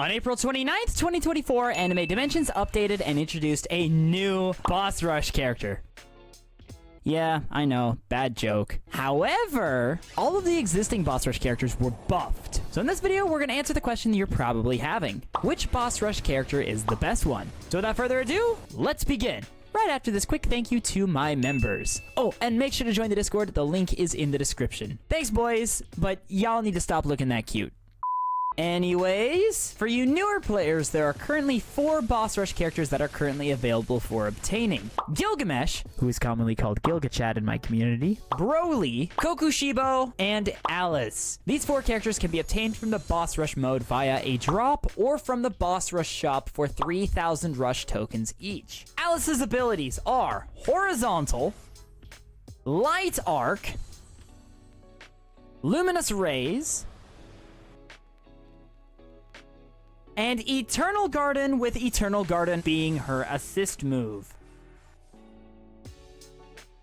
On April 29th, 2024, Anime Dimensions updated and introduced a new boss rush character. Yeah, I know, bad joke. However, all of the existing boss rush characters were buffed. So in this video, we're gonna answer the question you're probably having. Which boss rush character is the best one? So without further ado, let's begin. Right after this quick thank you to my members. Oh, and make sure to join the Discord, the link is in the description. Thanks boys, but y'all need to stop looking that cute. Anyways, for you newer players, there are currently 4 boss rush characters that are currently available for obtaining. Gilgamesh, who is commonly called Gilgachad in my community, Broly, Kokushibo, and Alice. These 4 characters can be obtained from the boss rush mode via a drop or from the boss rush shop for 3,000 rush tokens each. Alice's abilities are Horizontal, Light Arc, Luminous Rays, and Eternal Garden, with Eternal Garden being her assist move.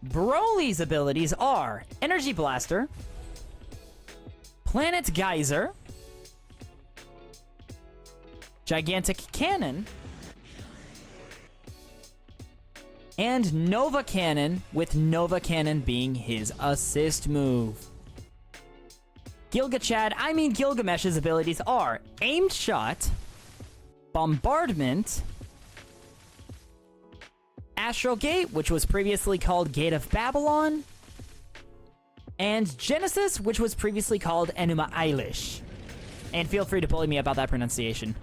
Broly's abilities are Energy Blaster, Planet Geyser, Gigantic Cannon, and Nova Cannon, with Nova Cannon being his assist move. Gilgamesh's abilities are Aimed Shot, Bombardment, Astral Gate, which was previously called Gate of Babylon, and Genesis, which was previously called Enuma Eilish. And feel free to bully me about that pronunciation.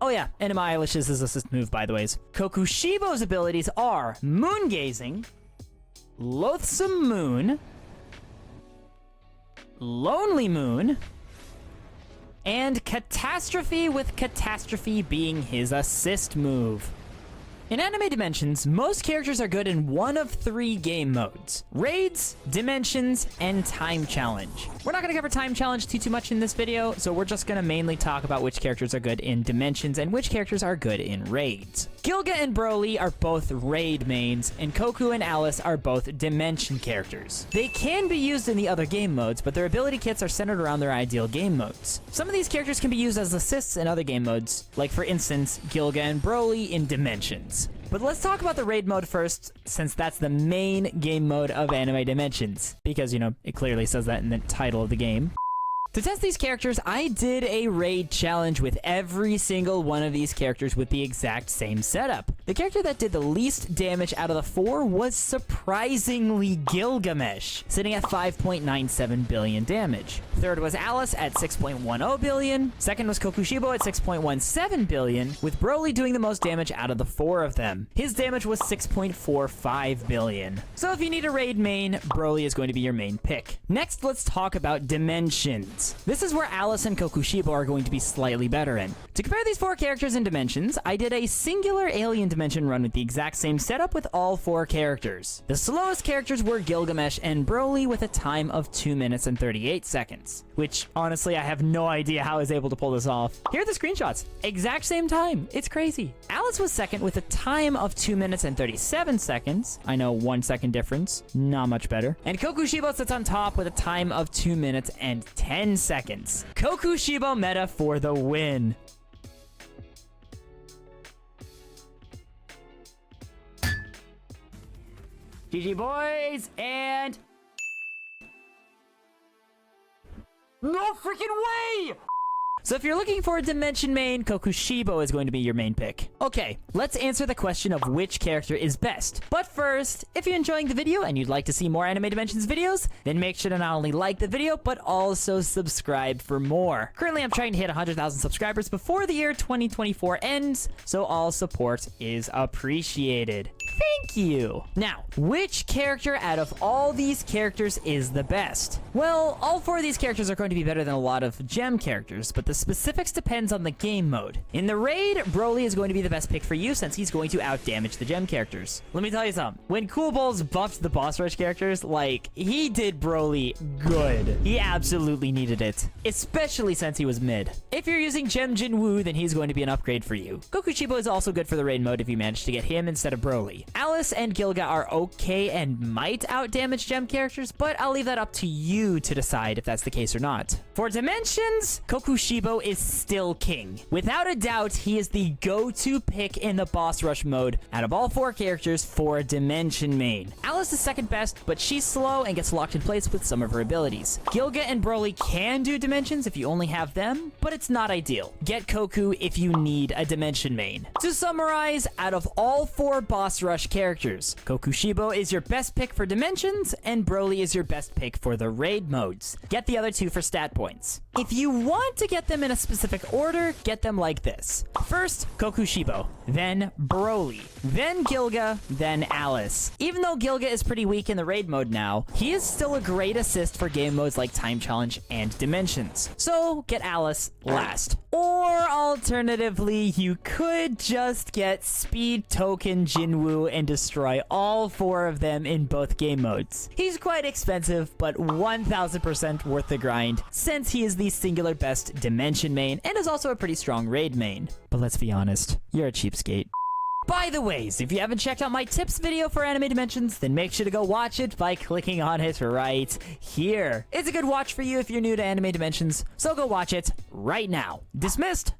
Oh yeah, Enuma Eilish is his assist move, by the way. Kokushibo's abilities are Moon Gazing, Loathsome Moon, Lonely Moon, and Catastrophe, with Catastrophe being his assist move. In Anime Dimensions, most characters are good in one of 3 game modes: Raids, Dimensions, and Time Challenge. We're not gonna cover Time Challenge too much in this video, so we're just gonna mainly talk about which characters are good in Dimensions and which characters are good in Raids. Gilga and Broly are both Raid mains, and Koku and Alice are both Dimension characters. They can be used in the other game modes, but their ability kits are centered around their ideal game modes. Some of these characters can be used as assists in other game modes, like for instance, Gilga and Broly in Dimensions. But let's talk about the Raid mode first, since that's the main game mode of Anime Dimensions. Because, you know, it clearly says that in the title of the game. To test these characters, I did a raid challenge with every single one of these characters with the exact same setup. The character that did the least damage out of the 4 was surprisingly Gilgamesh, sitting at 5.97 billion damage. Third was Alice at 6.10 billion. Second was Kokushibo at 6.17 billion, with Broly doing the most damage out of the 4 of them. His damage was 6.45 billion. So if you need a raid main, Broly is going to be your main pick. Next, let's talk about Dimensions. This is where Alice and Kokushibo are going to be slightly better in. To compare these 4 characters in Dimensions, I did a singular Alien Dimension run with the exact same setup with all 4 characters. The slowest characters were Gilgamesh and Broly with a time of 2 minutes and 38 seconds. Which, honestly, I have no idea how I was able to pull this off. Here are the screenshots. Exact same time. It's crazy. Alice was second with a time of 2 minutes and 37 seconds. I know, 1 second difference. Not much better. And Kokushibo sits on top with a time of 2 minutes and 10 seconds. Kokushibo meta for the win. GG boys, and no freaking way! So if you're looking for a Dimension main, Kokushibo is going to be your main pick. Okay, let's answer the question of which character is best. But first, if you're enjoying the video and you'd like to see more Anime Dimensions videos, then make sure to not only like the video, but also subscribe for more. Currently, I'm trying to hit 100,000 subscribers before the year 2024 ends, so all support is appreciated. Thank you. Now, which character out of all these characters is the best? Well, all 4 of these characters are going to be better than a lot of gem characters, but the specifics depends on the game mode. In the raid, Broly is going to be the best pick for you since he's going to outdamage the gem characters. Let me tell you something. When Cool Balls buffed the boss rush characters, like, he did Broly good. He absolutely needed it, especially since he was mid. If you're using Gem Jinwoo, then he's going to be an upgrade for you. Kokushibo is also good for the raid mode if you manage to get him instead of Broly. Alice and Gilga are okay and might outdamage gem characters, but I'll leave that up to you you to decide if that's the case or not. For dimensions, Kokushibo is still king. Without a doubt, he is the go-to pick in the boss rush mode out of all 4 characters for a dimension main. Alice is second best, but she's slow and gets locked in place with some of her abilities. Gilga and Broly can do dimensions if you only have them, but it's not ideal. Get Koku if you need a dimension main. To summarize, out of all 4 boss rush characters, Kokushibo is your best pick for dimensions, and Broly is your best pick for the raid modes. Get the other 2 for stat points. If you want to get them in a specific order, get them like this. First, Kokushibo, then Broly, then Gilga, then Alice. Even though Gilga is pretty weak in the raid mode now, he is still a great assist for game modes like Time Challenge and Dimensions. So get Alice last. Or alternatively, you could just get Speed Token Jinwoo and destroy all 4 of them in both game modes. He's quite expensive, but 1000% worth the grind, since he is the singular best dimension main and is also a pretty strong raid main. But let's be honest, you're a cheapskate. By the ways, if you haven't checked out my tips video for Anime Dimensions, then make sure to go watch it by clicking on it right here. It's a good watch for you if you're new to Anime Dimensions, so go watch it right now. Dismissed!